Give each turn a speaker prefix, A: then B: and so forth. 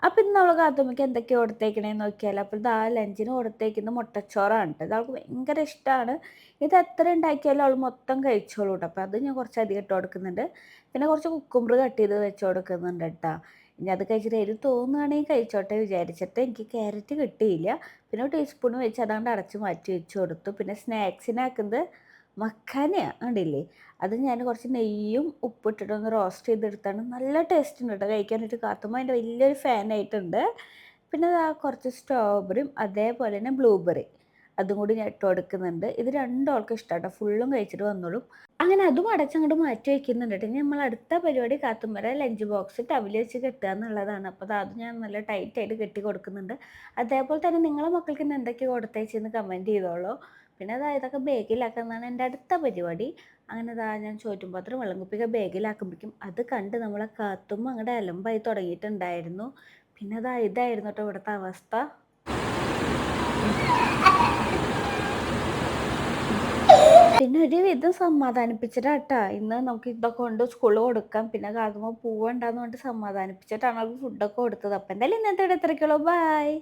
A: അപ്പം ഇന്ന് അവള് കാത്തുമ്മയ്ക്ക് എന്തൊക്കെയാണ് കൊടുത്തേക്കണേന്ന് നോക്കിയാൽ അപ്പോൾ ഇതാ ലഞ്ചിന് കൊടുത്തേക്കുന്ന മുട്ടച്ചോറാണ് കേട്ടോ. ഇത് അവൾക്ക് ഭയങ്കര ഇഷ്ടമാണ്. ഇത് എത്ര ഉണ്ടാക്കിയാലും അവൾ മൊത്തം കഴിച്ചോളൂ കേട്ടോ. അപ്പോൾ അത് ഞാൻ കുറച്ചധികം ഇട്ട് കൊടുക്കുന്നുണ്ട്. പിന്നെ കുറച്ച് കുക്കുമ്പർ കട്ട് ചെയ്ത് വെച്ച് കൊടുക്കുന്നുണ്ട് കേട്ടോ. ഇനി അത് കഴിച്ചിട്ട് എരിവ് തോന്നുകയാണെങ്കിൽ കഴിച്ചോട്ടെ വിചാരിച്ചിട്ട് എനിക്ക് ക്യാരറ്റ് കിട്ടിയില്ല. പിന്നെ ഒരു ടീസ്പൂൺ വെച്ച് അതാണ്ട് അടച്ച് മാറ്റി വെച്ച് കൊടുത്തു. പിന്നെ സ്നാക്സിനാക്കുന്നത് മഖാനയാണ് കണ്ടില്ലേ, അത് ഞാൻ കുറച്ച് നെയ്യും ഉപ്പിട്ടിട്ടൊന്ന് റോസ്റ്റ് ചെയ്തെടുത്താണ്. നല്ല ടേസ്റ്റ് ഉണ്ട് കേട്ടോ കഴിക്കാനായിട്ട്. കാത്തുമ്മ അതിൻ്റെ വലിയൊരു ഫാനായിട്ടുണ്ട്. പിന്നെ ആ കുറച്ച് സ്ട്രോബെറിയും അതേപോലെ തന്നെ ബ്ലൂബെറി അതും കൂടി ഞാൻ ഇട്ട് കൊടുക്കുന്നുണ്ട്. ഇത് രണ്ടും ആൾക്ക് ഇഷ്ടമാട്ടോ. ഫുള്ളും കഴിച്ചിട്ട് വന്നോളും. അങ്ങനെ അതും അടച്ചങ്ങോട്ട് മാറ്റി വയ്ക്കുന്നുണ്ട് കേട്ടോ. ഇനി നമ്മൾ അടുത്ത പരിപാടി കാത്തുമ്മയുടെ ലഞ്ച് ബോക്സ് ടവൽ വെച്ച് കെട്ടുക എന്നുള്ളതാണ്. അപ്പോൾ അത് ഞാൻ നല്ല ടൈറ്റായിട്ട് കെട്ടി കൊടുക്കുന്നുണ്ട്. അതേപോലെ തന്നെ നിങ്ങളെ മക്കൾക്ക് ഇന്ന് എന്തൊക്കെ കൊടുത്തേച്ചെന്ന് കമൻറ്റ് ചെയ്തോളൂ. പിന്നെ ഇതൊക്കെ ബാഗിലാക്കുന്നതാണ് എൻ്റെ അടുത്ത പരിപാടി. അങ്ങനെ ഞാൻ ചോറ്റും പാത്രം വെള്ളം കുപ്പിയൊക്കെ ബാഗിലാക്കുമ്പോഴേക്കും അത് കണ്ട് നമ്മളെ കാത്തുമ്മ അങ്ങോട്ട് അലമ്പായി തുടങ്ങിയിട്ടുണ്ടായിരുന്നു. പിന്നെ ഇതായിരുന്നു കേട്ടോ ഇവിടുത്തെ അവസ്ഥ. പിന്നെ ഒരു വിധം സമാധാനിപ്പിച്ചിട്ടാ ഇന്ന് നമുക്ക് ഇതൊക്കെ കൊണ്ട് സ്കൂളിൽ കൊടുക്കാം. പിന്നെ കാത്തുമ്മ പോവണ്ടാന്ന് പറഞ്ഞിട്ട് സമാധാനിപ്പിച്ചിട്ടാണ് അവൾക്ക് ഫുഡൊക്കെ കൊടുത്തത്. അപ്പം എന്തായാലും ഇന്നത്തെ ഇടത്തിരക്കുള്ളൂ. ബായ്.